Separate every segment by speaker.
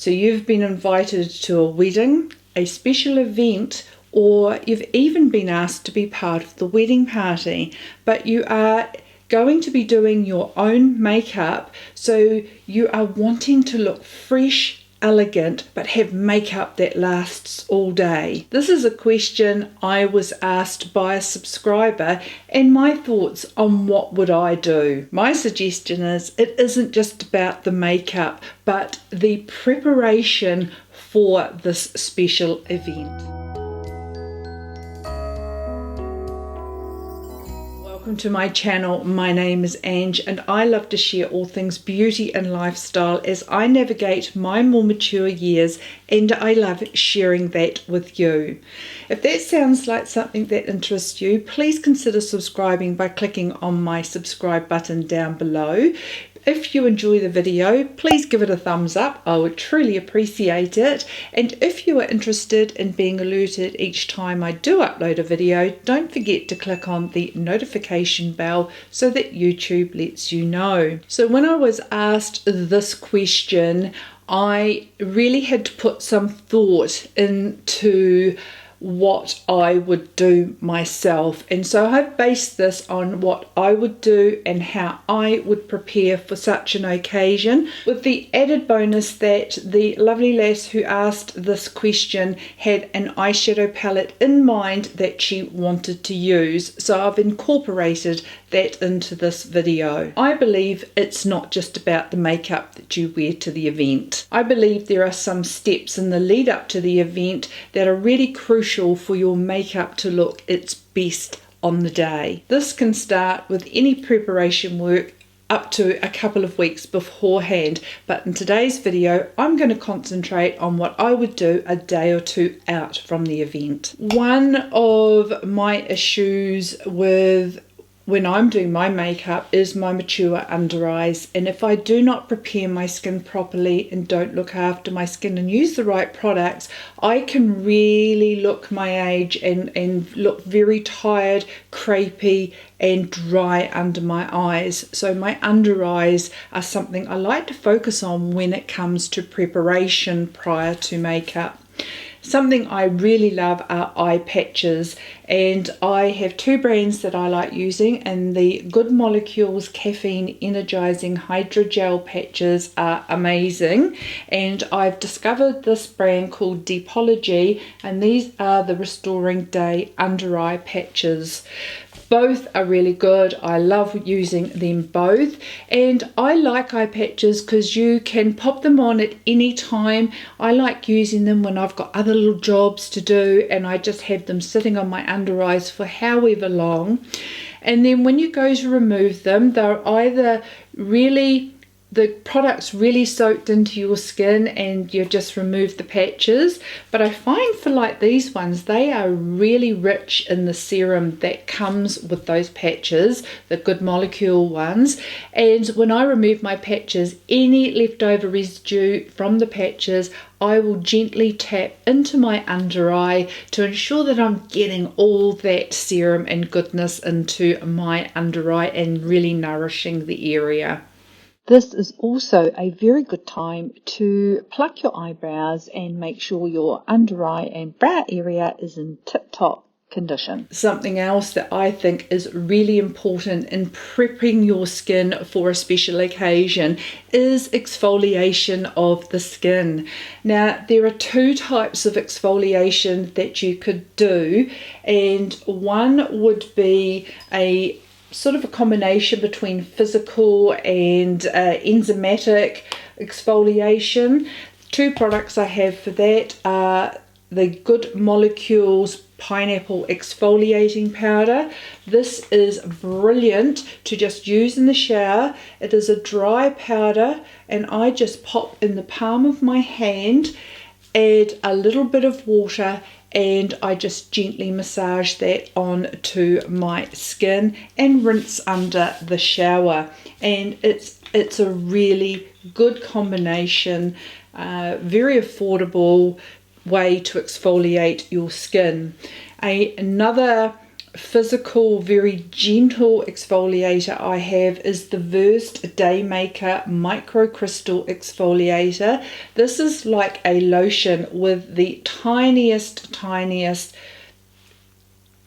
Speaker 1: So you've been invited to a wedding, a special event, or you've even been asked to be part of the wedding party, but you are going to be doing your own makeup, so you are wanting to look fresh, elegant, but have makeup that lasts all day. This is a question I was asked by a subscriber, and my thoughts on what would I do. My suggestion is it isn't just about the makeup, but the preparation for this special event. Welcome to my channel. My name is Ange and I love to share all things beauty and lifestyle as I navigate my more mature years, and I love sharing that with you. If that sounds like something that interests you, please consider subscribing by clicking on my subscribe button down below. If you enjoy the video, please give it a thumbs up. I would truly appreciate it. And if you are interested in being alerted each time I do upload a video, don't forget to click on the notification bell so that YouTube lets you know. So when I was asked this question, I really had to put some thought into what I would do myself, and so I've based this on what I would do and how I would prepare for such an occasion, with the added bonus that the lovely lass who asked this question had an eyeshadow palette in mind that she wanted to use, so I've incorporated that into this video. I believe it's not just about the makeup that you wear to the event. I believe there are some steps in the lead up to the event that are really crucial for your makeup to look its best on the day. This can start with any preparation work up to a couple of weeks beforehand, but in today's video I'm going to concentrate on what I would do a day or two out from the event. One of my issues with when I'm doing my makeup is my mature under eyes, and if I do not prepare my skin properly and don't look after my skin and use the right products, I can really look my age and look very tired, crepey and dry under my eyes. So my under eyes are something I like to focus on when it comes to preparation prior to makeup. Something I really love are eye patches, and I have two brands that I like using, and the Good Molecules Caffeine Energizing Hydrogel patches are amazing, and I've discovered this brand called Deepology, and these are the Restoring Day under eye patches. Both are really good. I love using them both, and I like eye patches because you can pop them on at any time. I like using them when I've got other little jobs to do and I just have them sitting on my under eyes for however long, and then when you go to remove them, they're either the product's really soaked into your skin and you just remove the patches, but I find for like these ones, they are really rich in the serum that comes with those patches, the Good Molecule ones, and when I remove my patches, any leftover residue from the patches I will gently tap into my under eye to ensure that I'm getting all that serum and goodness into my under eye and really nourishing the area. This is also a very good time to pluck your eyebrows and make sure your under eye and brow area is in tip-top condition. Something else that I think is really important in prepping your skin for a special occasion is exfoliation of the skin. Now, there are two types of exfoliation that you could do, and one would be a sort of a combination between physical and enzymatic exfoliation. Two products I have for that are the Good Molecules Pineapple Exfoliating Powder. This is brilliant to just use in the shower. It is a dry powder and I just pop in the palm of my hand, add a little bit of water, and I just gently massage that onto my skin and rinse under the shower, and it's a really good combination, very affordable way to exfoliate your skin. Another physical, very gentle exfoliator I have is the Versed Day Maker Micro Crystal Exfoliator. This is like a lotion with the tiniest,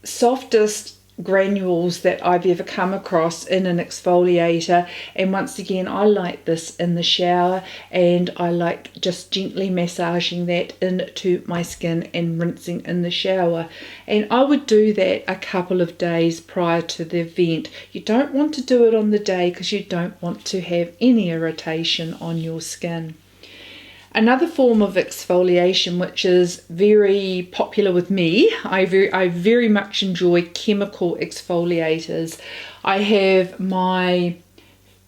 Speaker 1: softest granules that I've ever come across in an exfoliator. And once again, I like this in the shower, and I like just gently massaging that into my skin and rinsing in the shower. And I would do that a couple of days prior to the event. You don't want to do it on the day because you don't want to have any irritation on your skin. Another form of exfoliation which is very popular with me, I very much enjoy chemical exfoliators. I have my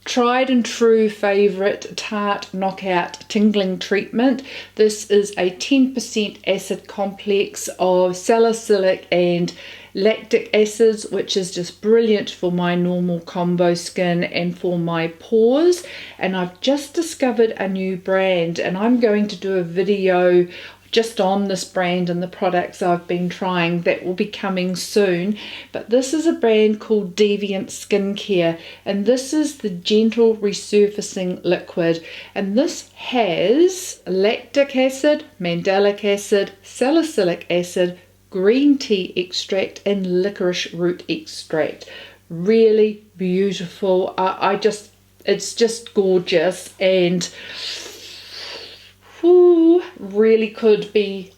Speaker 1: tried and true favourite Tarte Knockout Tingling treatment. This is a 10% acid complex of salicylic and lactic acids, which is just brilliant for my normal combo skin and for my pores. And I've just discovered a new brand, and I'm going to do a video just on this brand and the products I've been trying that will be coming soon. But this is a brand called Deviant Skincare, and this is the gentle resurfacing liquid, and this has lactic acid, mandelic acid, salicylic acid, green tea extract and licorice root extract. Really beautiful. It's just gorgeous, and really could be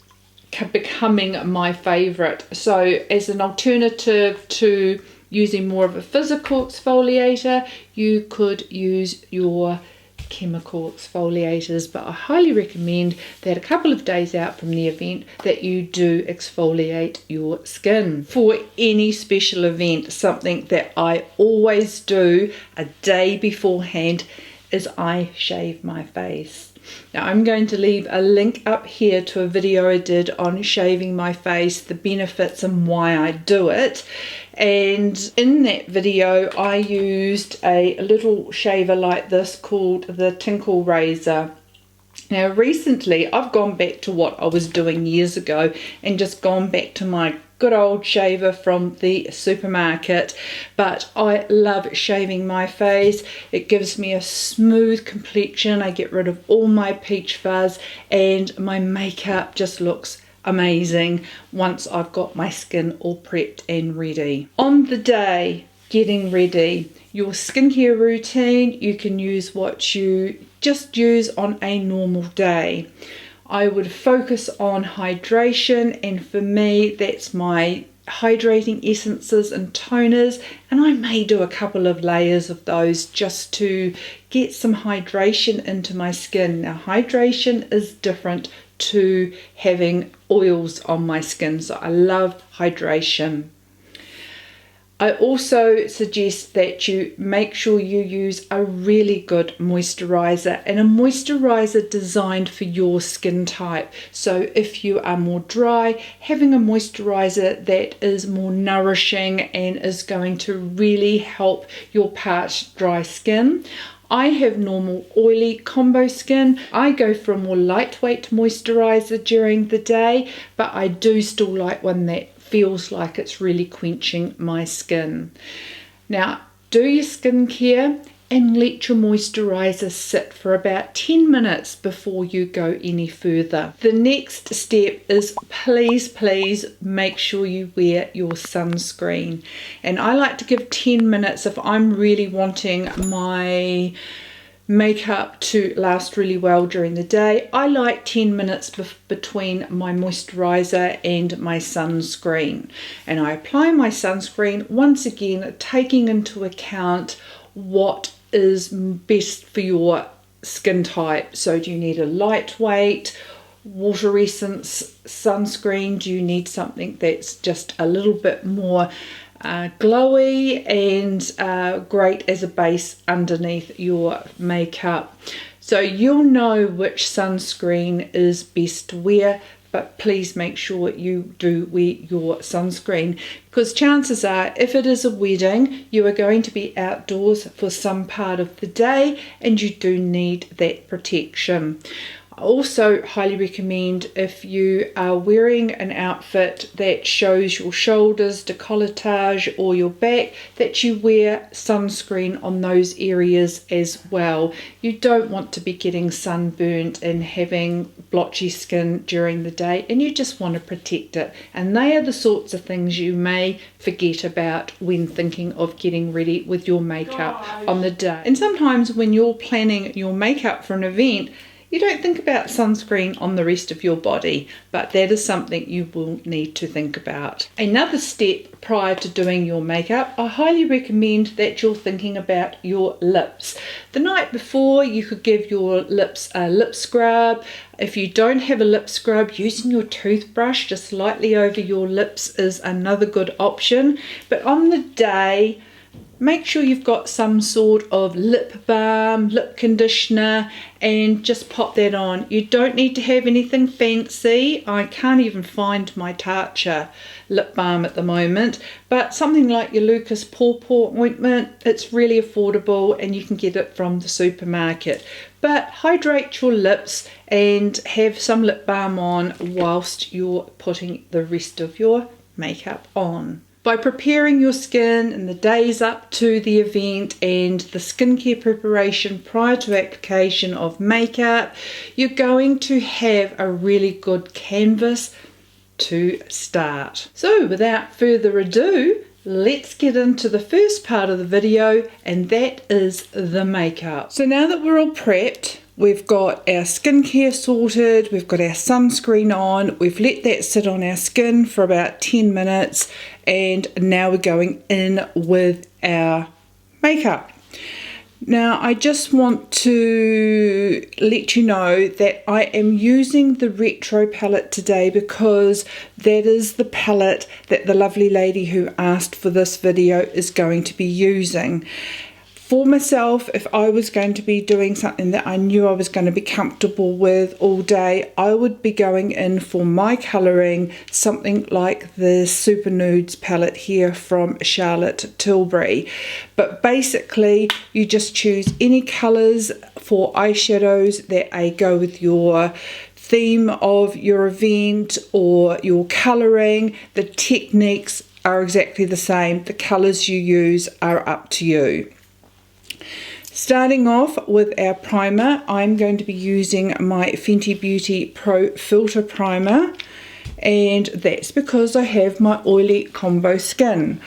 Speaker 1: becoming my favorite. So as an alternative to using more of a physical exfoliator, you could use your chemical exfoliators, but I highly recommend that a couple of days out from the event that you do exfoliate your skin. For any special event, something that I always do a day beforehand is I shave my face. Now I'm going to leave a link up here to a video I did on shaving my face, the benefits and why I do it. And in that video I used a little shaver like this called the Tinkle Razor. Now recently I've gone back to what I was doing years ago and just gone back to my good old shaver from the supermarket, but I love shaving my face. It gives me a smooth complexion. I get rid of all my peach fuzz, and my makeup just looks amazing once I've got my skin all prepped and ready. On the day, getting ready, your skincare routine, you can use what you just use on a normal day. I would focus on hydration, and for me that's my hydrating essences and toners, and I may do a couple of layers of those just to get some hydration into my skin. Now hydration is different to having oils on my skin, so I love hydration. I also suggest that you make sure you use a really good moisturizer, and a moisturizer designed for your skin type. So if you are more dry, having a moisturizer that is more nourishing and is going to really help your parched, dry skin. I have normal oily combo skin. I go for a more lightweight moisturizer during the day, but I do still like one that feels like it's really quenching my skin. Now do your skincare and let your moisturizer sit for about 10 minutes before you go any further. The next step is please make sure you wear your sunscreen, and I like to give 10 minutes if I'm really wanting my makeup to last really well during the day. I like 10 minutes between my moisturizer and my sunscreen, and I apply my sunscreen once again taking into account what is best for your skin type. So do you need a lightweight water essence sunscreen? Do you need something that's just a little bit more glowy and great as a base underneath your makeup? So you'll know which sunscreen is best to wear, but please make sure you do wear your sunscreen, because chances are if it is a wedding you are going to be outdoors for some part of the day and you do need that protection. also highly recommend, if you are wearing an outfit that shows your shoulders, decolletage, or your back, that you wear sunscreen on those areas as well. You don't want to be getting sunburnt and having blotchy skin during the day, and you just want to protect it. And they are the sorts of things you may forget about when thinking of getting ready with your makeup on the day. And sometimes when you're planning your makeup for an event, you don't think about sunscreen on the rest of your body, but that is something you will need to think about. Another step prior to doing your makeup, I highly recommend that you're thinking about your lips. The night before, you could give your lips a lip scrub. If you don't have a lip scrub, using your toothbrush just lightly over your lips is another good option. But on the day, make sure you've got some sort of lip balm, lip conditioner, and just pop that on. You don't need to have anything fancy. I can't even find my Tarte lip balm at the moment, but something like your Lucas Pawpaw ointment, it's really affordable and you can get it from the supermarket. But hydrate your lips and have some lip balm on whilst you're putting the rest of your makeup on. By preparing your skin in the days up to the event and the skincare preparation prior to application of makeup, you're going to have a really good canvas to start. So without further ado, let's get into the first part of the video, and that is the makeup. So now that we're all prepped, we've got our skincare sorted, we've got our sunscreen on, we've let that sit on our skin for about 10 minutes, and now we're going in with our makeup. Now I just want to let you know that I am using the Retro palette today because that is the palette that the lovely lady who asked for this video is going to be using. For myself, if I was going to be doing something that I knew I was going to be comfortable with all day, I would be going in for my colouring something like the Super Nudes palette here from Charlotte Tilbury. But basically, you just choose any colours for eyeshadows that go with your theme of your event or your colouring. The techniques are exactly the same. The colours you use are up to you. Starting off with our primer, I'm going to be using my Fenty Beauty Pro Filt'r Primer, and that's because I have my oily combo skin.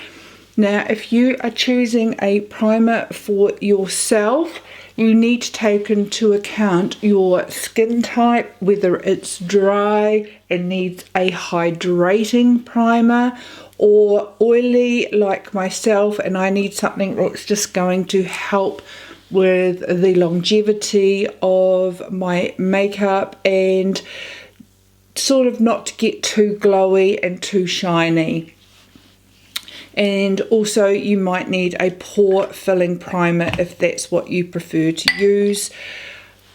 Speaker 1: Now, if you are choosing a primer for yourself, you need to take into account your skin type, whether it's dry and needs a hydrating primer, or oily like myself and I need something that's just going to help with the longevity of my makeup and sort of not to get too glowy and too shiny. And also you might need a pore filling primer if that's what you prefer to use.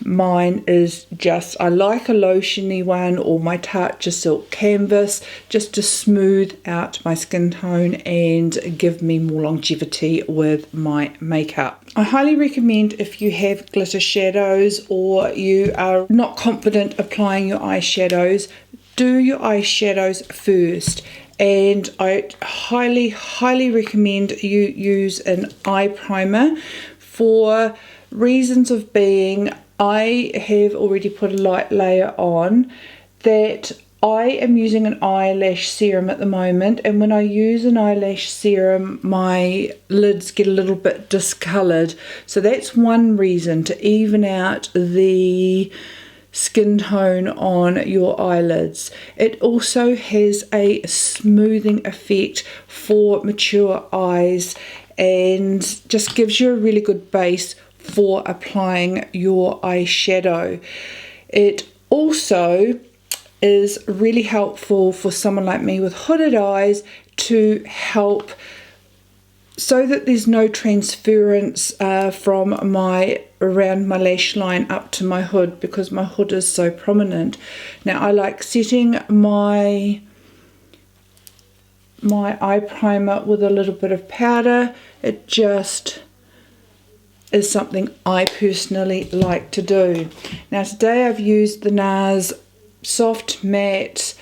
Speaker 1: Mine is just, I like a lotiony one, or my Tarte Silk Canvas, just to smooth out my skin tone and give me more longevity with my makeup. I highly recommend, if you have glitter shadows or you are not confident applying your eyeshadows, do your eyeshadows first. And I highly recommend you use an eye primer. For reasons of being, I have already put a light layer on. That I am using an eyelash serum at the moment, and when I use an eyelash serum my lids get a little bit discoloured, so that's one reason, to even out the skin tone on your eyelids. It also has a smoothing effect for mature eyes and just gives you a really good base for applying your eyeshadow. It also is really helpful for someone like me with hooded eyes to help so that there's no transference from around my lash line up to my hood, because my hood is so prominent. Now I like setting my eye primer with a little bit of powder. It just is something I personally like to do. Now today I've used the Nars Soft Matte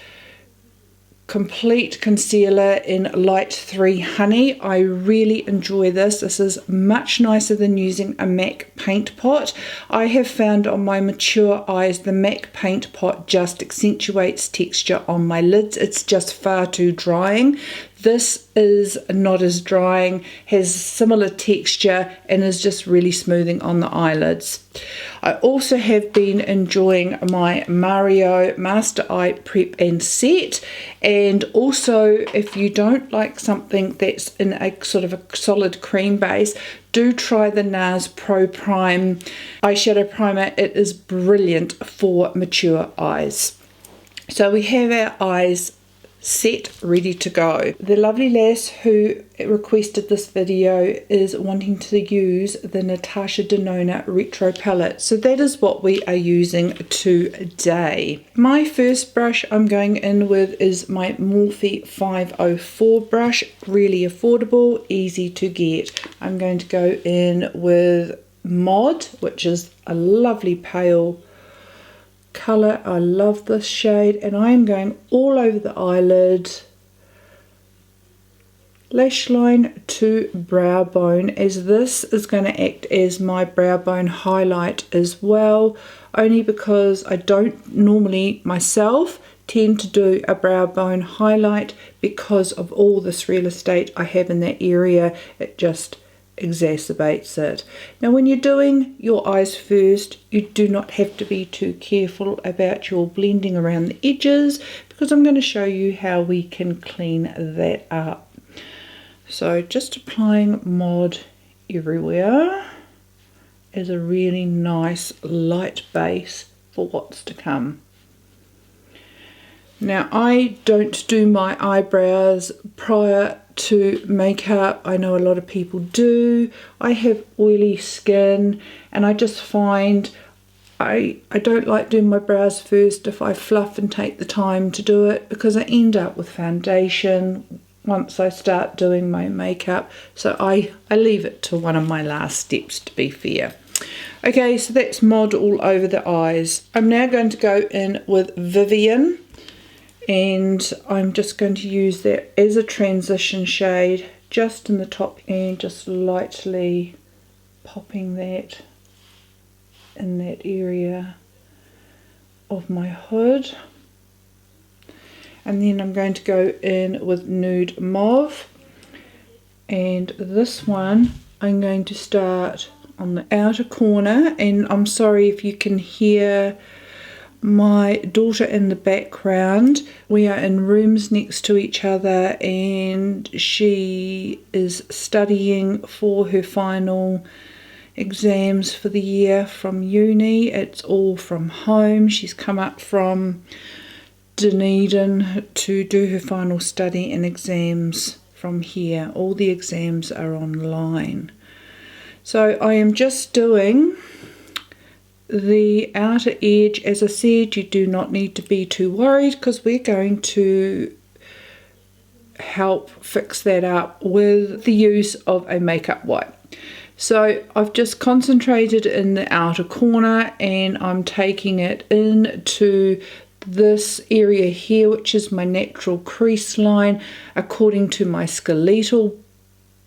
Speaker 1: Complete Concealer in Light 3 Honey. I really enjoy this. This is much nicer than using a MAC paint pot. I have found on my mature eyes the MAC paint pot just accentuates texture on my lids. It's just far too drying. This is not as drying, has similar texture, and is just really smoothing on the eyelids. I also have been enjoying my Mario Master Eye Prep and Set, and also if you don't like something that's in a sort of a solid cream base, do try the Nars Pro Prime eyeshadow primer. It is brilliant for mature eyes. So we have our eyes set, ready to go. The lovely lass who requested this video is wanting to use the Natasha Denona Retro palette, so that is what we are using today. My first brush I'm going in with is my Morphe 504 brush, really affordable, easy to get. I'm going to go in with Mod, which is a lovely pale colour. I love this shade, and I am going all over the eyelid, lash line to brow bone, as this is going to act as my brow bone highlight as well, only because I don't normally myself tend to do a brow bone highlight because of all this real estate I have in that area. It just exacerbates it. Now when you're doing your eyes first, you do not have to be too careful about your blending around the edges, because I'm going to show you how we can clean that up. So just applying Mod everywhere as a really nice light base for what's to come. Now I don't do my eyebrows prior to makeup. I know a lot of people do. I have oily skin, and I just find I don't like doing my brows first if I fluff and take the time to do it, because I end up with foundation once I start doing my makeup. So I leave it to one of my last steps, to be fair. Okay, so that's Mod all over the eyes. I'm now going to go in with Vivian, and I'm just going to use that as a transition shade just in the top, and just lightly popping that in that area of my hood. And then I'm going to go in with Nude Mauve, and this one I'm going to start on the outer corner. And I'm sorry if you can hear my daughter in the background. We are in rooms next to each other, and she is studying for her final exams for the year from uni. It's all from home. She's come up from Dunedin to do her final study and exams from here. All the exams are online. So I am just doing the outer edge. As I said, you do not need to be too worried, because we're going to help fix that up with the use of a makeup wipe. So I've just concentrated in the outer corner, and I'm taking it into this area here, which is my natural crease line according to my skeletal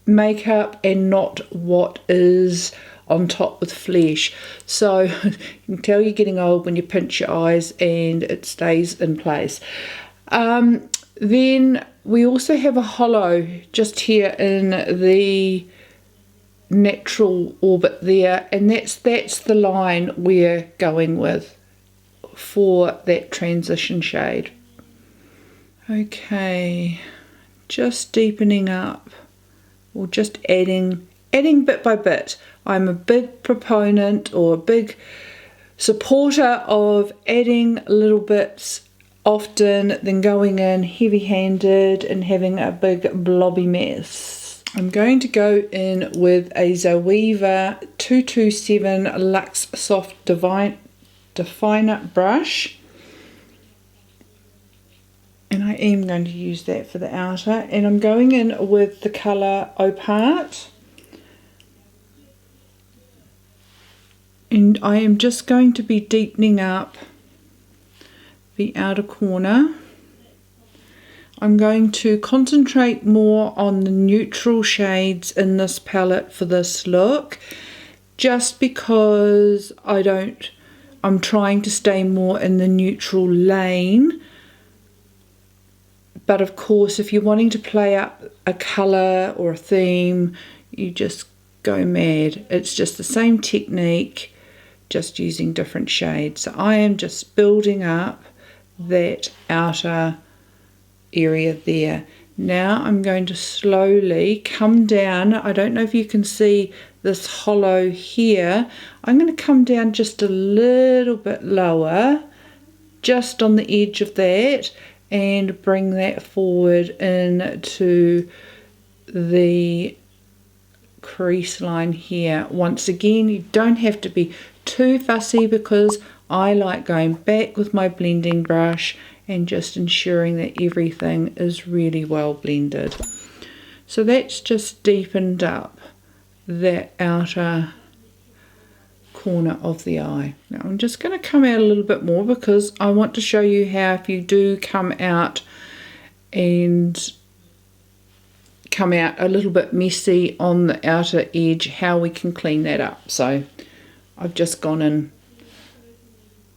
Speaker 1: makeup, and not what is on top with flesh. So you can tell you're getting old when you pinch your eyes and it stays in place. Then we also have a hollow just here in the natural orbit there, and that's the line we're going with for that transition shade. Okay, just deepening up, or just adding bit by bit. I'm a big proponent, or a big supporter of adding little bits often than going in heavy-handed and having a big blobby mess. I'm going to go in with a Zoeva 227 Luxe Soft Definer brush, and I am going to use that for the outer, and I'm going in with the colour Opart. And I am just going to be deepening up the outer corner. I'm going to concentrate more on the neutral shades in this palette for this look, just because I'm trying to stay more in the neutral lane. But of course, if you're wanting to play up a colour or a theme, you just go mad. It's just the same technique, just using different shades. So I am just building up that outer area there. Now I'm going to slowly come down. I don't know if you can see this hollow here. I'm going to come down just a little bit lower, just on the edge of that, and bring that forward into the crease line here. Once again, you don't have to be too fussy, because I like going back with my blending brush and just ensuring that everything is really well blended. So that's just deepened up that outer corner of the eye. Now I'm just going to come out a little bit more, because I want to show you how, if you do come out and come out a little bit messy on the outer edge, how we can clean that up. So I've just gone and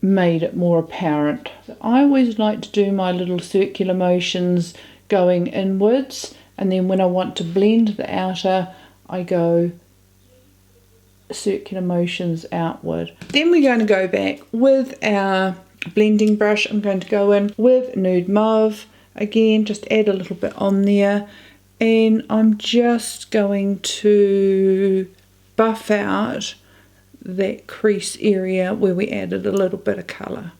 Speaker 1: made it more apparent. I always like to do my little circular motions going inwards, and then when I want to blend the outer, I go circular motions outward. Then we're going to go back with our blending brush. I'm going to go in with Nude Mauve again, just add a little bit on there, and I'm just going to buff out that crease area where we added a little bit of colour,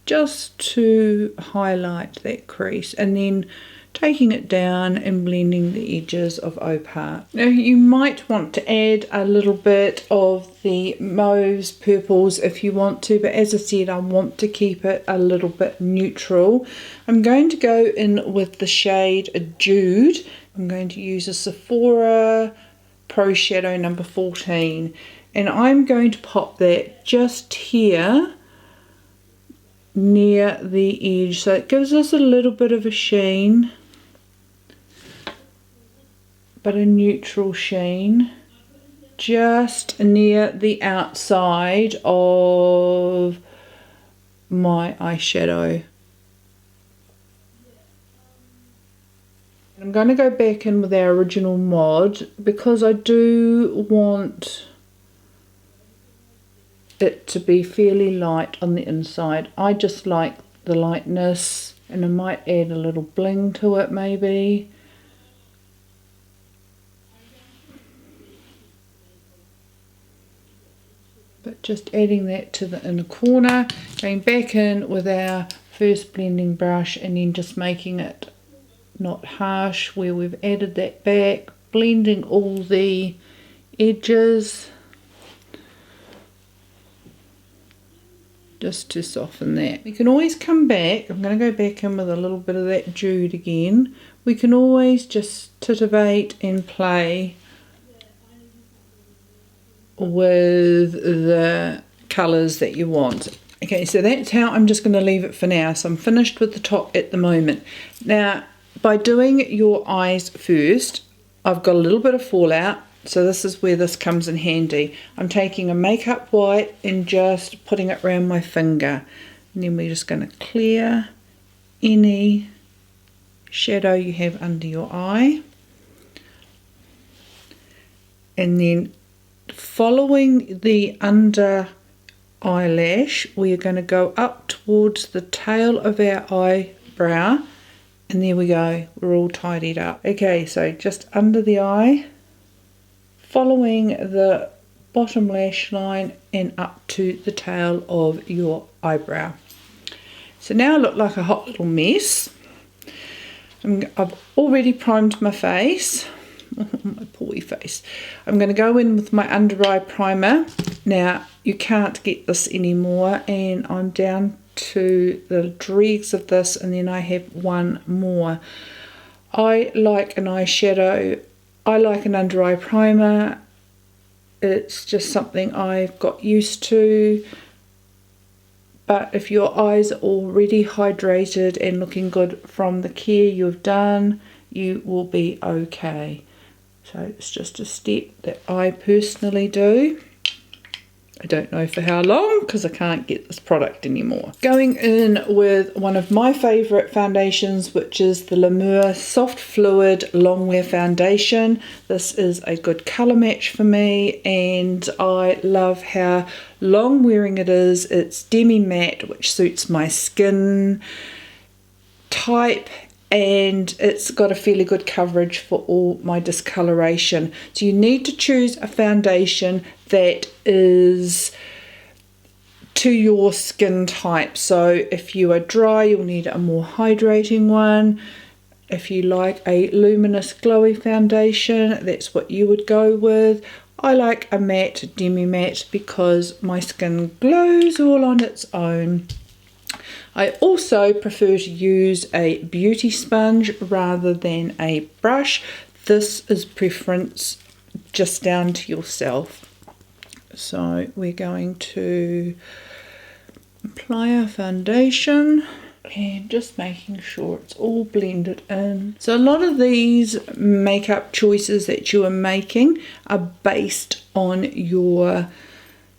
Speaker 1: just to highlight that crease, and then taking it down and blending the edges of Opart. Now you might want to add a little bit of the mauves, purples if you want to, but as I said, I want to keep it a little bit neutral. I'm going to go in with the shade Jude. I'm going to use a Sephora Pro Shadow number 14. And I'm going to pop that just here near the edge, so it gives us a little bit of a sheen, but a neutral sheen, just near the outside of my eyeshadow. I'm going to go back in with our original mod, because I do want it to be fairly light on the inside. I just like the lightness, and I might add a little bling to it maybe. But just adding that to the inner corner, going back in with our first blending brush, and then just making it not harsh where we've added that back, blending all the edges, just to soften that. We can always come back. I'm going to go back in with a little bit of that Jude again. We can always just titivate and play with the colours that you want. Okay, so that's how I'm just going to leave it for now. So I'm finished with the top at the moment. Now, by doing your eyes first, I've got a little bit of fallout. So this is where this comes in handy. I'm taking a makeup white and just putting it around my finger. And then we're just going to clear any shadow you have under your eye. And then following the under eyelash, we are going to go up towards the tail of our eyebrow. And there we go. We're all tidied up. Okay, so just under the eye, following the bottom lash line and up to the tail of your eyebrow. So now I look like a hot little mess. I've already primed my face, my poor face. I'm going to go in with my under eye primer. Now you can't get this anymore, and I'm down to the dregs of this, and then I have one more. I like an eyeshadow. I like an under eye primer It's just something I've got used to. But if your eyes are already hydrated and looking good from the care you've done, you will be okay. So it's just a step that I personally do. I don't know for how long because I can't get this product anymore. Going in with one of my favourite foundations, which is the Longwear Soft Fluid Longwear Foundation. This is a good colour match for me, and I love how long wearing it is. It's demi-matte, which suits my skin type, and it's got a fairly good coverage for all my discoloration. So you need to choose a foundation that is to your skin type. So if you are dry, you'll need a more hydrating one. If you like a luminous glowy foundation, that's what you would go with. I like a matte, demi-matte, because my skin glows all on its own. I also prefer to use a beauty sponge rather than a brush. This is preference, just down to yourself. So we're going to apply our foundation and just making sure it's all blended in. So a lot of these makeup choices that you are making are based on your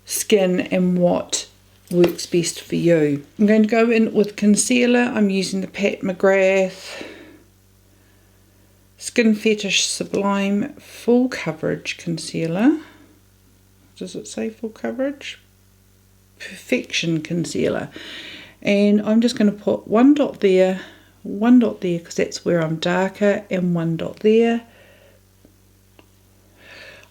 Speaker 1: skin and what works best for you. I'm going to go in with concealer. I'm using the Pat McGrath Skin Fetish Sublime Full Coverage Concealer. Does it say full coverage? Perfection Concealer. And I'm just going to put one dot there because that's where I'm darker, and one dot there.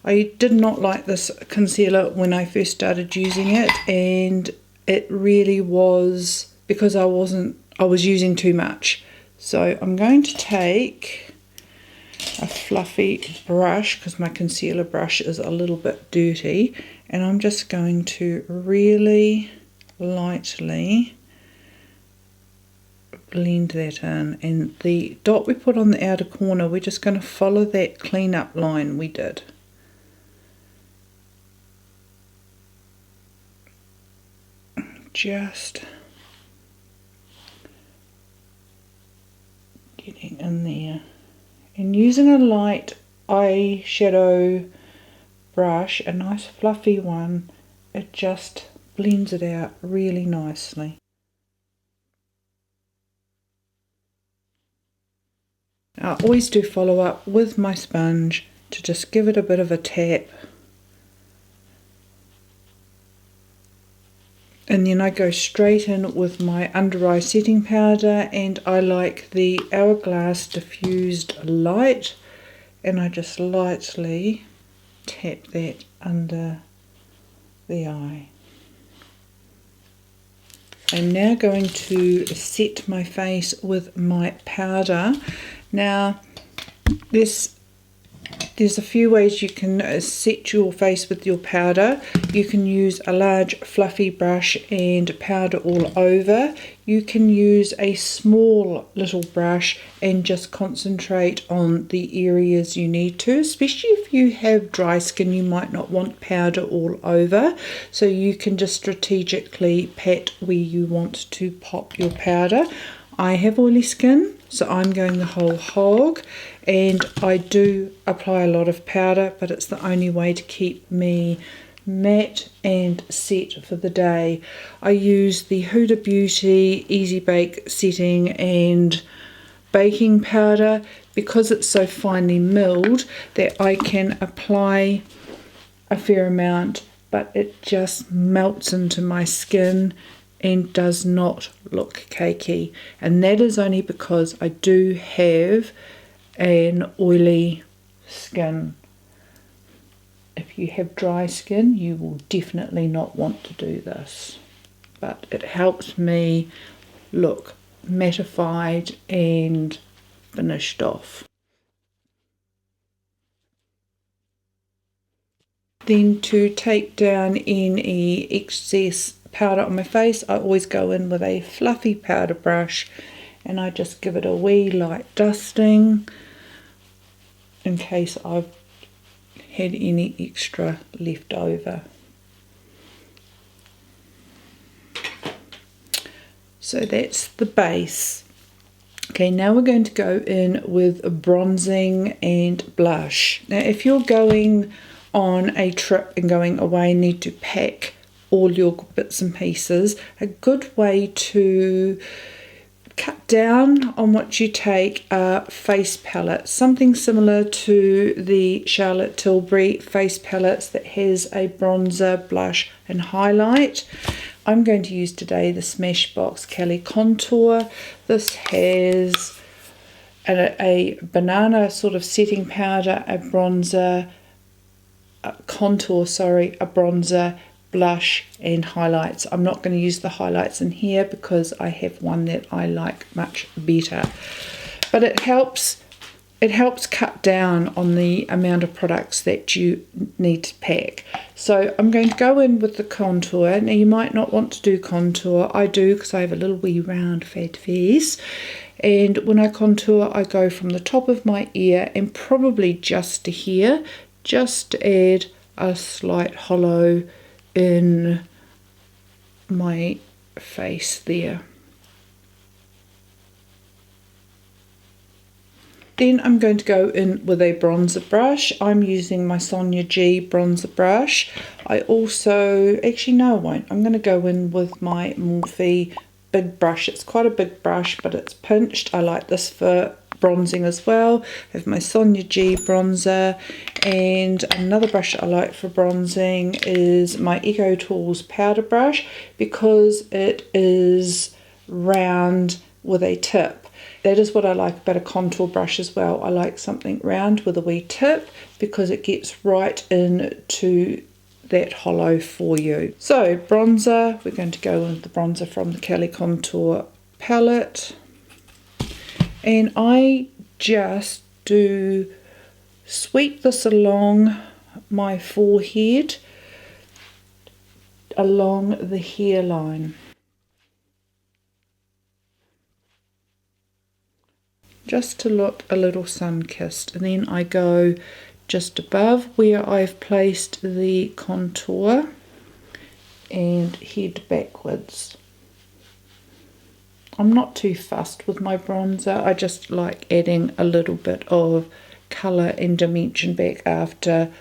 Speaker 1: I did not like this concealer when I first started using it, and it really was because I was using too much. So I'm going to take a fluffy brush, because my concealer brush is a little bit dirty, and I'm just going to really lightly blend that in. And the dot we put on the outer corner, we're just going to follow that clean up line we did. Just getting in there and using a light eyeshadow brush, a nice fluffy one, it just blends it out really nicely. I always do follow up with my sponge to just give it a bit of a tap. And then I go straight in with my under eye setting powder, and I like the Hourglass Diffused Light, and I just lightly tap that under the eye. I'm now going to set my face with my powder. Now there's a few ways you can set your face with your powder. You can use a large fluffy brush and powder all over. You can use a small little brush and just concentrate on the areas you need to, especially if you have dry skin. You might not want powder all over, so you can just strategically pat where you want to pop your powder. I have oily skin, so I'm going the whole hog, and I do apply a lot of powder, but it's the only way to keep me matte and set for the day. I use the Huda Beauty Easy Bake Setting and Baking Powder because it's so finely milled that I can apply a fair amount, but it just melts into my skin and does not look cakey. And that is only because I do have an oily skin. If you have dry skin, you will definitely not want to do this. But it helps me look mattified and finished off. Then to take down any excess powder on my face, I always go in with a fluffy powder brush and I just give it a wee light dusting in case I've had any extra left over. So that's the base. Okay, now we're going to go in with bronzing and blush. Now if you're going on a trip and going away and need to pack all your bits and pieces, a good way to cut down on what you take are face palettes, something similar to the Charlotte Tilbury face palettes that has a bronzer, blush and highlight. I'm going to use today the Smashbox Cali Contour. This has a banana sort of setting powder, a bronzer, a bronzer, blush and highlights. I'm not going to use the highlights in here because I have one that I like much better. But it helps cut down on the amount of products that you need to pack. So I'm going to go in with the contour. Now you might not want to do contour. I do because I have a little wee round fat face. And when I contour, I go from the top of my ear and probably just to here, just to add a slight hollow in my face there. Then I'm going to go in with a bronzer brush. I'm using my Sonia G bronzer brush. I also, actually no I won't, I'm going to go in with my Morphe big brush. It's quite a big brush but it's pinched. I like this for bronzing as well. I have my Sonia G bronzer, and another brush I like for bronzing is my Eco Tools powder brush because it is round with a tip. That is what I like about a contour brush as well. I like something round with a wee tip because it gets right into that hollow for you. So bronzer, we're going to go with the bronzer from the Cali Contour palette. And I just do sweep this along my forehead, along the hairline. Just to look a little sun-kissed, and then I go just above where I've placed the contour and head backwards. I'm not too fussed with my bronzer, I just like adding a little bit of colour and dimension back after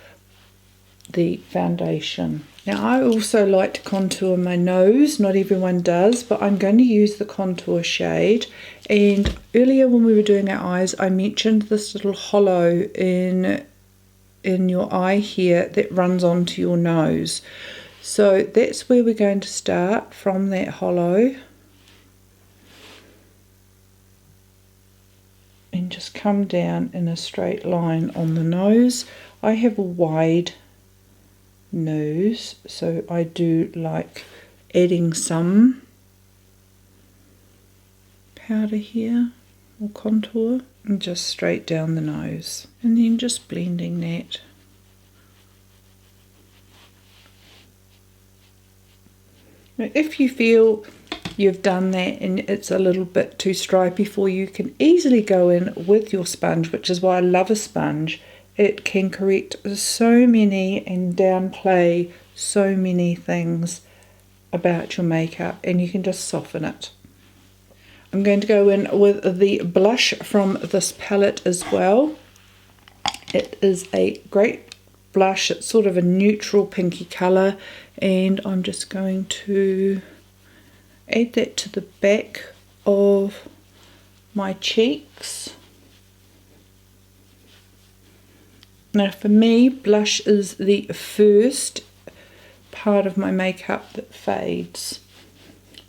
Speaker 1: the foundation. Now I also like to contour my nose, not everyone does, but I'm going to use the contour shade. And earlier when we were doing our eyes, I mentioned this little hollow in your eye here that runs onto your nose. So that's where we're going to start, from that hollow. And just come down in a straight line on the nose. I have a wide nose, so I do like adding some powder here or contour and just straight down the nose, and then just blending that. Now, if you feel you've done that and it's a little bit too stripy for you, you can easily go in with your sponge, which is why I love a sponge. It can correct so many and downplay so many things about your makeup, and you can just soften it. I'm going to go in with the blush from this palette as well. It is a great blush. It's sort of a neutral pinky colour, and I'm just going to add that to the back of my cheeks. Now for me, blush is the first part of my makeup that fades.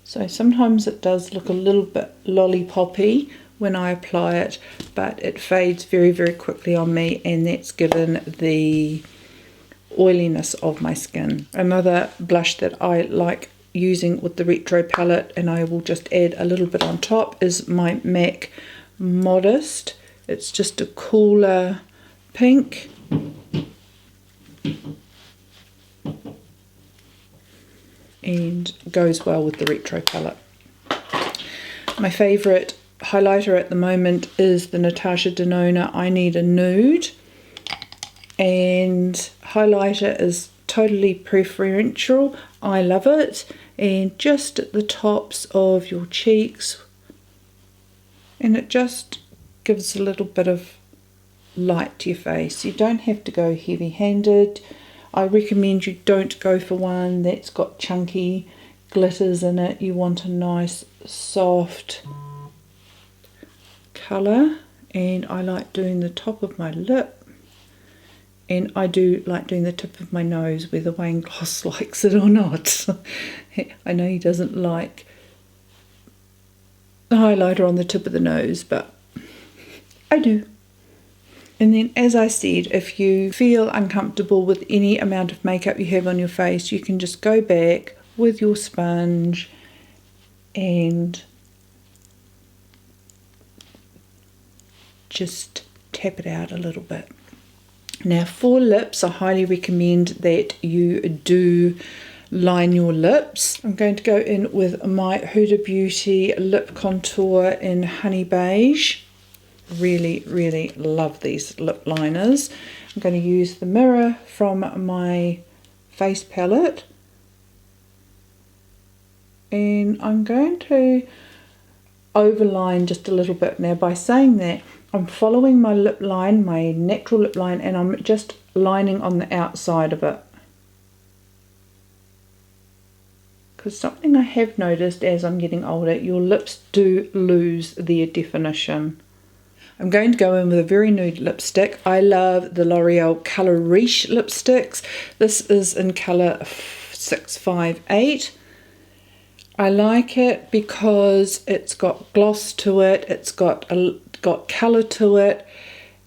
Speaker 1: So sometimes it does look a little bit lollipoppy when I apply it, but it fades very, very quickly on me, and that's given the oiliness of my skin. Another blush that I like using with the Retro palette, and I will just add a little bit on top, is my MAC Modest. It's just a cooler pink. And goes well with the Retro palette. My favourite highlighter at the moment is the Natasha Denona I Need a Nude. and highlighter is totally preferential. I love it. And just at the tops of your cheeks, and it just gives a little bit of light to your face. You don't have to go heavy-handed. I recommend you don't go for one that's got chunky glitters in it. You want a nice soft colour, and I like doing the top of my lip, and I do like doing the tip of my nose, whether Wayne Gloss likes it or not. I know he doesn't like the highlighter on the tip of the nose, but I do. And then, as I said, if you feel uncomfortable with any amount of makeup you have on your face, you can just go back with your sponge and just tap it out a little bit. Now, for lips, I highly recommend that you do line your lips. I'm going to go in with my Huda Beauty lip contour in Honey Beige. Really love these lip liners. I'm going to use the mirror from my face palette, and I'm going to overline just a little bit. Now, by saying that, I'm following my lip line, my natural lip line, and I'm just lining on the outside of it. Because something I have noticed as I'm getting older, your lips do lose their definition. I'm going to go in with a very nude lipstick. I love the L'Oreal Colour Riche lipsticks. This is in colour 658. I like it because it's got gloss to it, it's got colour to it,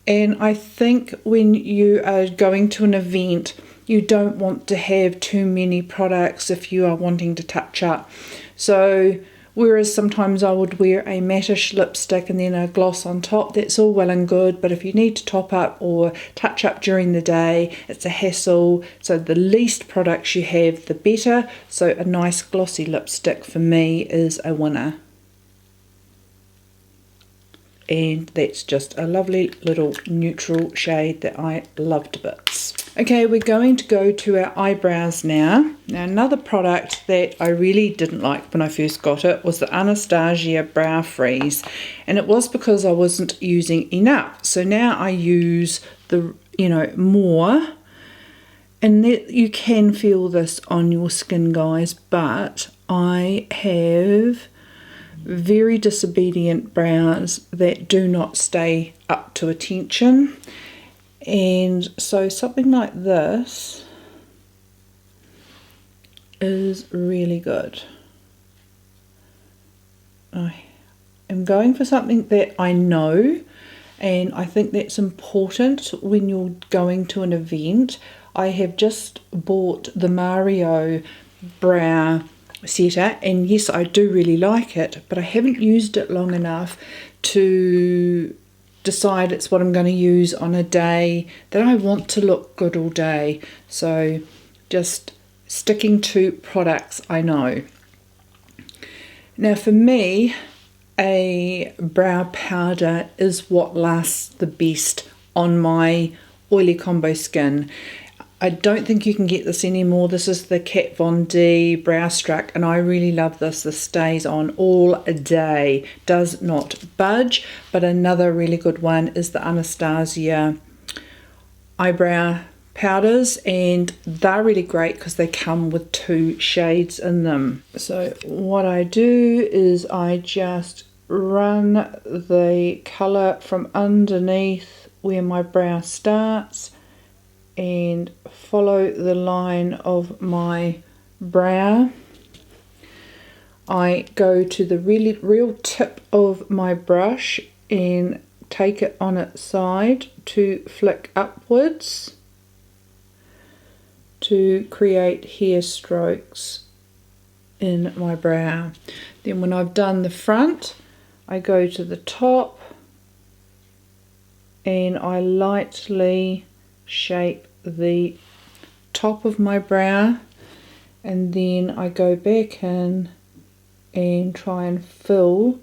Speaker 1: and I think when you are going to an event, you don't want to have too many products if you are wanting to touch up. So whereas sometimes I would wear a mattish lipstick and then a gloss on top, that's all well and good, but if you need to top up or touch up during the day, it's a hassle. So the least products you have, the better. So a nice glossy lipstick for me is a winner. And that's just a lovely little neutral shade that I love to bits. Okay, we're going to go to our eyebrows now. Now, another product that I really didn't like when I first got it was the Anastasia Brow Freeze, and it was because I wasn't using enough. So now I use the, more, and that you can feel this on your skin, guys, but I have very disobedient brows that do not stay up to attention. And so something like this is really good. I am going for something that I know, and I think that's important when you're going to an event. I have just bought the Mario brow setter, and yes, I do really like it, but I haven't used it long enough to decide it's what I'm going to use on a day that I want to look good all day. So just sticking to products I know. Now, for me, a brow powder is what lasts the best on my oily combo skin. I don't think you can get this anymore. This is the Kat Von D Brow Struck, and I really love this. This stays on all day, does not budge. But another really good one is the Anastasia eyebrow powders, and they're really great because they come with 2 shades in them. So what I do is I just run the colour from underneath where my brow starts and follow the line of my brow. I go to the real tip of my brush and take it on its side to flick upwards to create hair strokes in my brow. Then when I've done the front, I go to the top and I lightly shape the top of my brow, and then I go back in and try and fill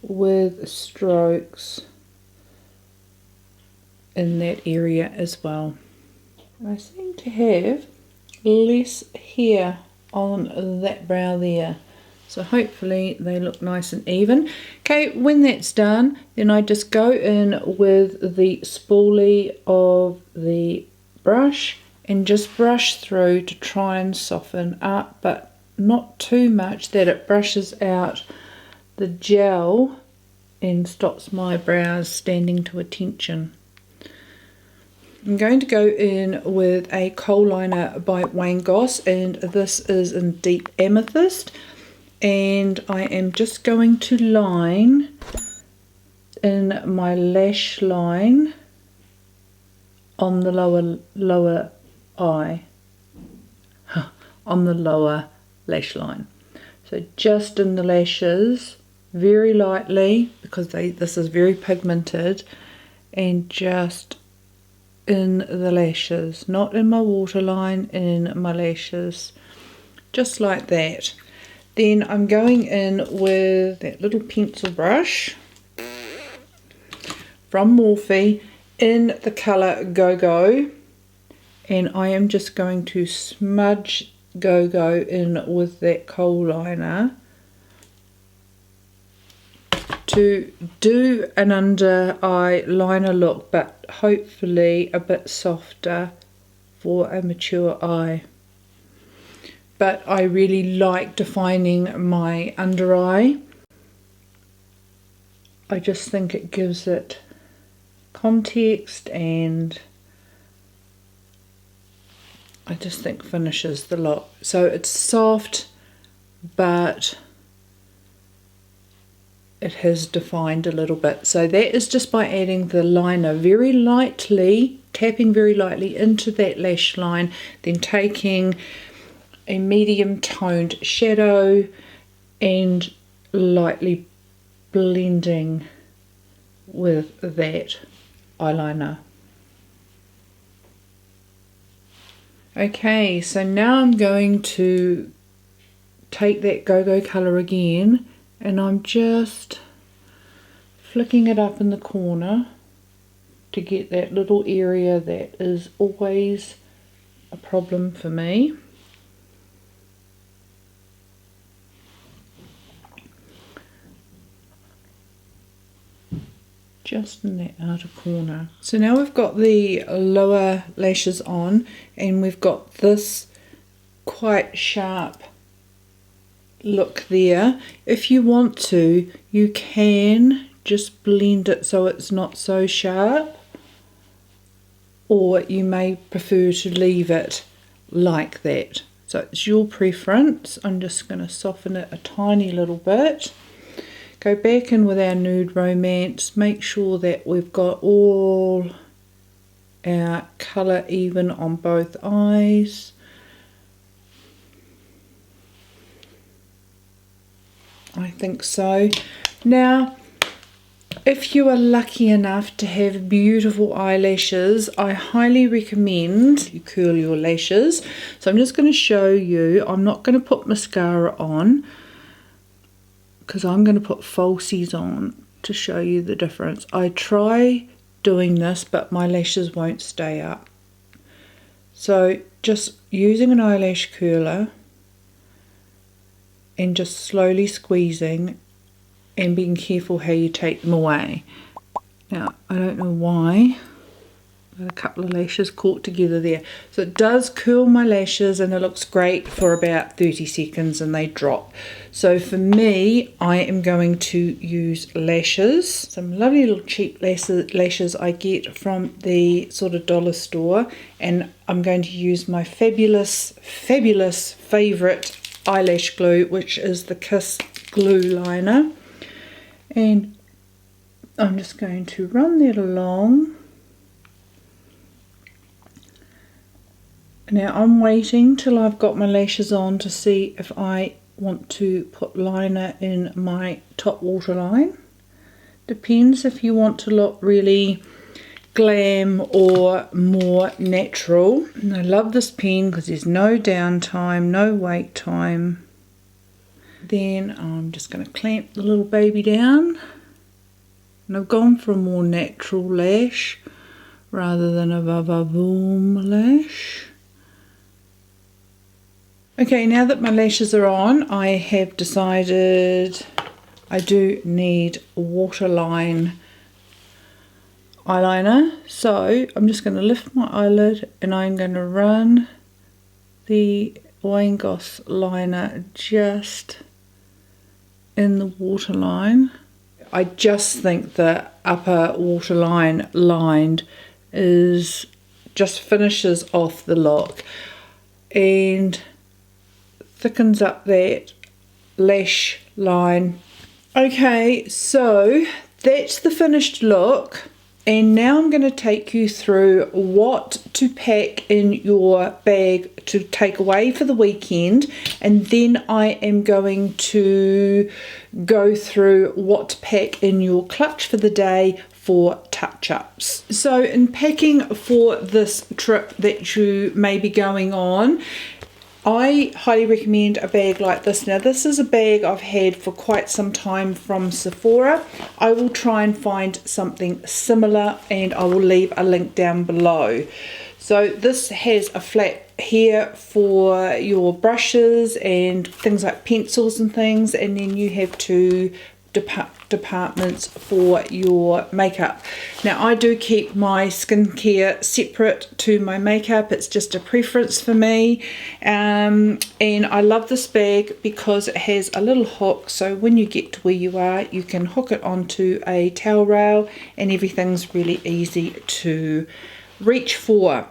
Speaker 1: with strokes in that area as well. I seem to have less hair on that brow there. So hopefully they look nice and even. Okay, when that's done, then I just go in with the spoolie of the brush and just brush through to try and soften up, but not too much that it brushes out the gel and stops my brows standing to attention. I'm going to go in with a kohl liner by Wayne Goss, and this is in Deep Amethyst, and I am just going to line in my lash line on the lower eye, on the lower lash line. So just in the lashes, very lightly, because this is very pigmented, and just in the lashes, not in my waterline, in my lashes, just like that. Then I'm going in with that little pencil brush from Morphe in the colour Go Go, and I am just going to smudge Go Go in with that kohl liner to do an under eye liner look, but hopefully a bit softer for a mature eye. But I really like defining my under eye. I just think it gives it context, and I just think finishes the look. So it's soft, but it has defined a little bit. So that is just by adding the liner very lightly, tapping very lightly into that lash line, then taking a medium toned shadow and lightly blending with that eyeliner. Okay, so now I'm going to take that Go Go colour again, and I'm just flicking it up in the corner to get that little area that is always a problem for me. Just in that outer corner. So now we've got the lower lashes on, and we've got this quite sharp look there. If you want to, you can just blend it so it's not so sharp, or you may prefer to leave it like that. So it's your preference. I'm just going to soften it a tiny little bit. Go back in with our Nude Romance, make sure that we've got all our colour even on both eyes. I think so. Now, if you are lucky enough to have beautiful eyelashes, I highly recommend you curl your lashes. So I'm just going to show you. I'm not going to put mascara on, because I'm going to put falsies on to show you the difference. I try doing this, but my lashes won't stay up. So just using an eyelash curler and just slowly squeezing and being careful how you take them away. Now, I don't know why, but a couple of lashes caught together there. So it does curl my lashes, and it looks great for about 30 seconds and they drop. So for me, I am going to use lashes. Some lovely little cheap lashes I get from the sort of dollar store, and I'm going to use my fabulous favourite eyelash glue, which is the Kiss glue liner, and I'm just going to run that along. Now I'm waiting till I've got my lashes on to see if I want to put liner in my top waterline. Depends if you want to look really glam or more natural. And I love this pen because there's no downtime, no wait time. Then I'm just going to clamp the little baby down, and I've gone for a more natural lash rather than a boom lash. Okay, now that my lashes are on, I have decided I do need Waterline eyeliner. So I'm just going to lift my eyelid and I'm going to run the Wayne Goss liner just in the waterline. I just think the upper waterline lined just finishes off the look and thickens up that lash line. Okay, so that's the finished look. And now I'm going to take you through what to pack in your bag to take away for the weekend, and then I am going to go through what to pack in your clutch for the day for touch-ups. So in packing for this trip that you may be going on, I highly recommend a bag like this. Now this is a bag I've had for quite some time from Sephora. I will try and find something similar and I will leave a link down below. So this has a flap here for your brushes and things like pencils and things, and then you have two departments for your makeup. Now I do keep my skincare separate to my makeup. It's just a preference for me, and I love this bag because it has a little hook, so when you get to where you are you can hook it onto a towel rail and everything's really easy to reach for.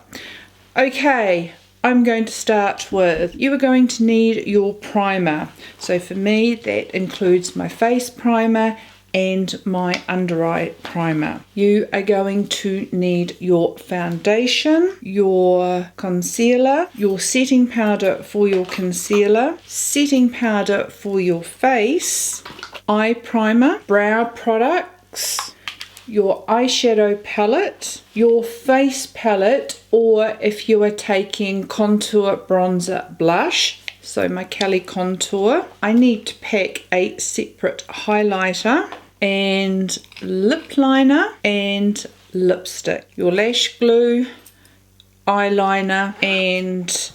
Speaker 1: Okay, I'm going to start with, you are going to need your primer. So for me that includes my face primer and my under eye primer. You are going to need your foundation, your concealer, your setting powder for your concealer, setting powder for your face, eye primer, brow products, your eyeshadow palette, your face palette, or if you are taking contour, bronzer, blush, so my Cali contour. I need to pack a separate highlighter and lip liner and lipstick, your lash glue, eyeliner and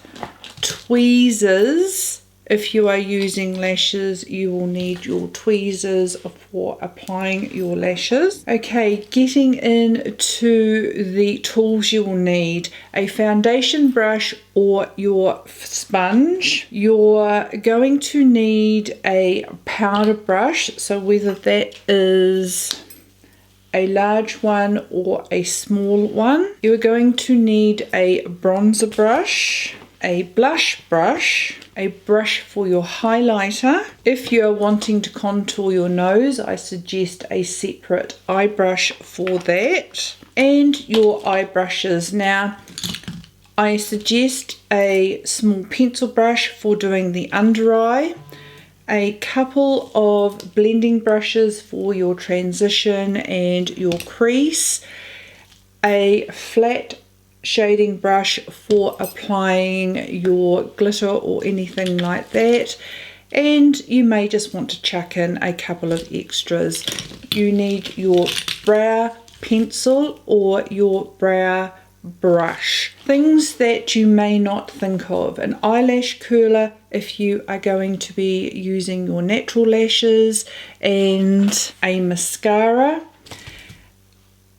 Speaker 1: tweezers. If you are using lashes, you will need your tweezers for applying your lashes. Okay, getting into the tools you will need: a foundation brush or your sponge. You're going to need a powder brush, so whether that is a large one or a small one. You're going to need a bronzer brush, a blush brush, a brush for your highlighter. If you're wanting to contour your nose, I suggest a separate eye brush for that, and your eye brushes. Now I suggest a small pencil brush for doing the under eye, a couple of blending brushes for your transition and your crease, a flat shading brush for applying your glitter or anything like that, and you may just want to chuck in a couple of extras. You need your brow pencil or your brow brush, things that you may not think of: an eyelash curler if you are going to be using your natural lashes, and a mascara.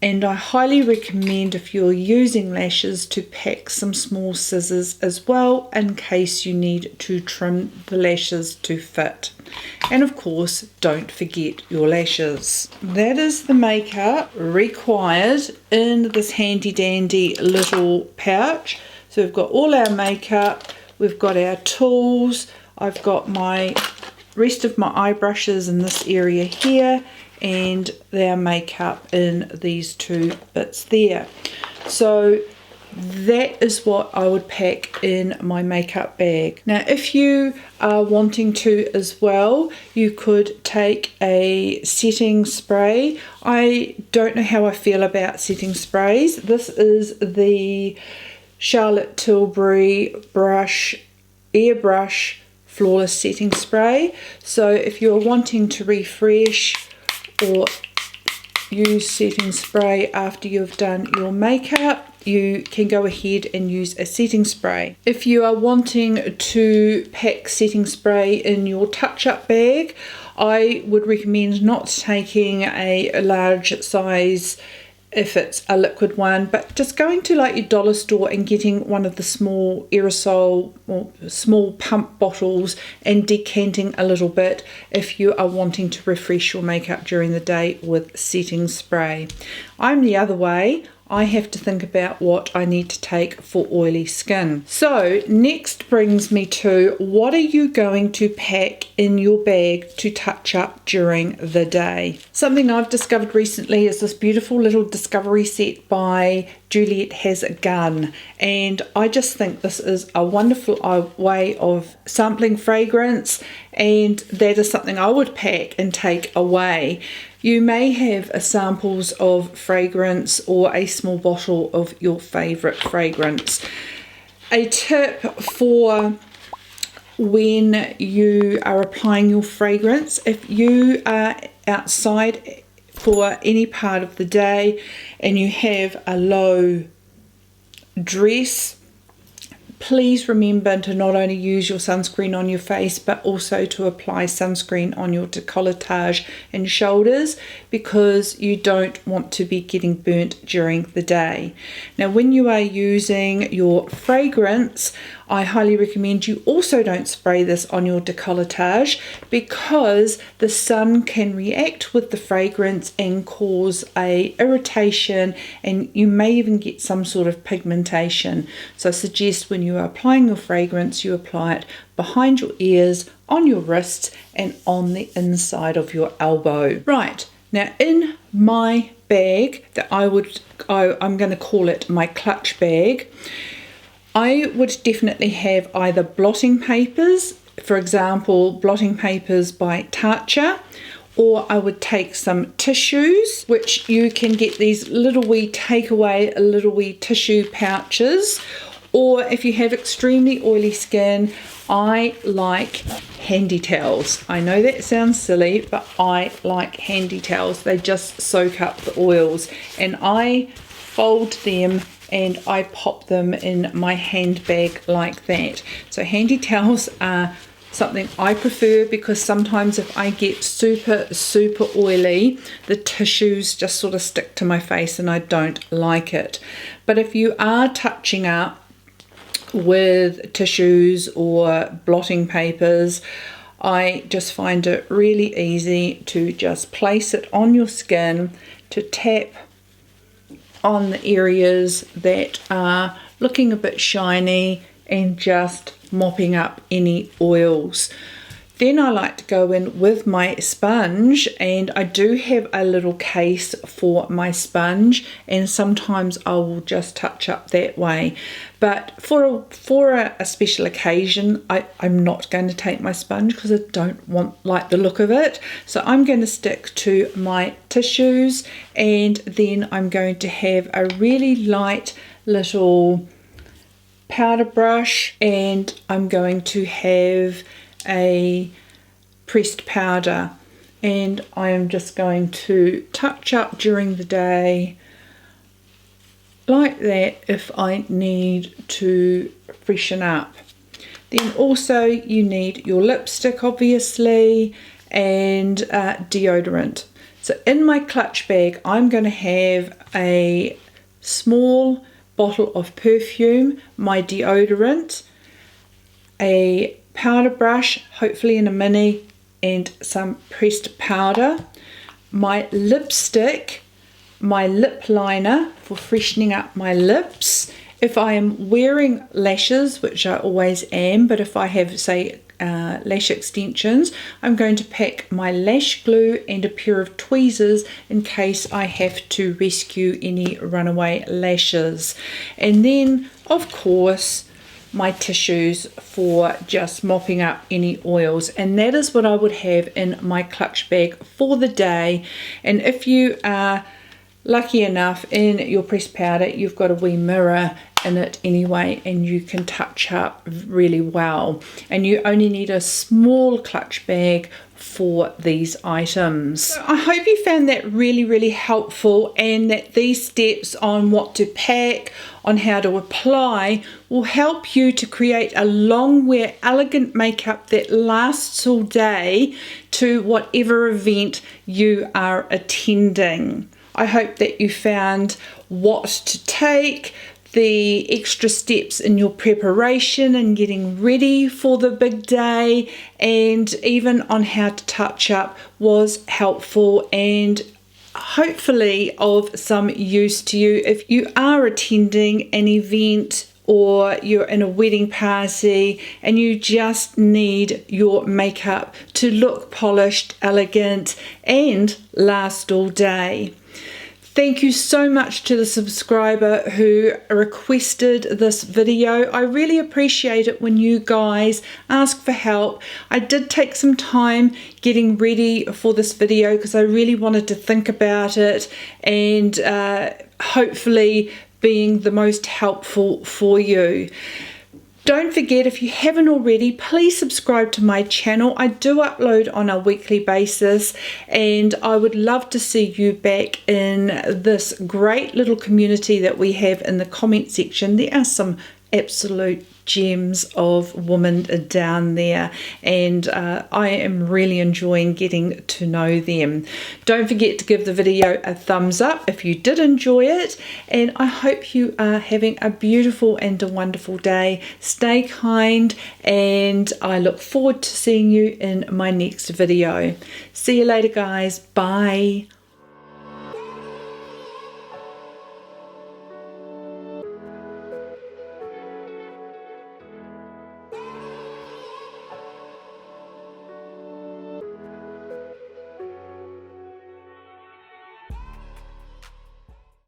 Speaker 1: And I highly recommend, if you're using lashes, to pack some small scissors as well in case you need to trim the lashes to fit. And of course, don't forget your lashes. That is the makeup required in this handy dandy little pouch. So we've got all our makeup, we've got our tools, I've got my rest of my eye brushes in this area here, and their makeup in these two bits there. So that is what I would pack in my makeup bag. Now if you are wanting to as well, you could take a setting spray. I don't know how I feel about setting sprays. This is the Charlotte Tilbury airbrush flawless setting spray. So if you're wanting to refresh or use setting spray after you've done your makeup, you can go ahead and use a setting spray. If you are wanting to pack setting spray in your touch-up bag, I would recommend not taking a large size if it's a liquid one, but just going to like your dollar store and getting one of the small aerosol or small pump bottles and decanting a little bit if you are wanting to refresh your makeup during the day with setting spray. I'm the other way. I have to think about what I need to take for oily skin. So next brings me to, what are you going to pack in your bag to touch up during the day? Something I've discovered recently is this beautiful little discovery set by Juliet Has a Gun, and I just think this is a wonderful way of sampling fragrance, and that is something I would pack and take away. You may have samples of fragrance or a small bottle of your favourite fragrance. A tip for when you are applying your fragrance, if you are outside for any part of the day and you have a low dress, please remember to not only use your sunscreen on your face but also to apply sunscreen on your décolletage and shoulders, because you don't want to be getting burnt during the day. Now when you are using your fragrance, I highly recommend you also don't spray this on your décolletage, because the sun can react with the fragrance and cause a irritation, and you may even get some sort of pigmentation. So I suggest when you are applying your fragrance, you apply it behind your ears, on your wrists, and on the inside of your elbow. Right, now in my bag that I'm going to call it my clutch bag, I would definitely have either blotting papers, for example, blotting papers by Tarte, or I would take some tissues, which you can get these little wee takeaway, little wee tissue pouches, or if you have extremely oily skin, I like handy towels. I know that sounds silly, but I like handy towels. They just soak up the oils, and I fold them and I pop them in my handbag like that. So handy towels are something I prefer, because sometimes if I get super oily, the tissues just sort of stick to my face and I don't like it. But if you are touching up with tissues or blotting papers, I just find it really easy to just place it on your skin, to tap on the areas that are looking a bit shiny and just mopping up any oils. Then I like to go in with my sponge, and I do have a little case for my sponge, and sometimes I will just touch up that way. But for a special occasion, I'm not going to take my sponge because I don't like the look of it. So I'm going to stick to my tissues, and then I'm going to have a really light little powder brush, and I'm going to have a pressed powder, and I am just going to touch up during the day like that if I need to freshen up. Then also you need your lipstick obviously, and deodorant. So in my clutch bag I'm going to have a small bottle of perfume, my deodorant, a powder brush, hopefully in a mini, and some pressed powder, my lipstick, my lip liner for freshening up my lips. If I am wearing lashes, which I always am, but if I have, say, lash extensions, I'm going to pack my lash glue and a pair of tweezers in case I have to rescue any runaway lashes. And then, of course, my tissues for just mopping up any oils, and that is what I would have in my clutch bag for the day. And if you are lucky enough in your pressed powder you've got a wee mirror in it anyway, and you can touch up really well, and you only need a small clutch bag for these items. So I hope you found that really helpful, and that these steps on what to pack, on how to apply, will help you to create a long wear elegant makeup that lasts all day to whatever event you are attending. I hope that you found what to take, the extra steps in your preparation and getting ready for the big day, and even on how to touch up was helpful and hopefully of some use to you if you are attending an event or you're in a wedding party and you just need your makeup to look polished, elegant, and last all day. Thank you so much to the subscriber who requested this video. I really appreciate it when you guys ask for help. I did take some time getting ready for this video because I really wanted to think about it and hopefully being the most helpful for you. Don't forget, if you haven't already, please subscribe to my channel. I do upload on a weekly basis, and I would love to see you back in this great little community that we have in the comment section. There are some absolute gems of women down there, and I am really enjoying getting to know them. Don't forget to give the video a thumbs up if you did enjoy it, and I hope you are having a beautiful and a wonderful day. Stay kind, and I look forward to seeing you in my next video. See you later, guys. Bye.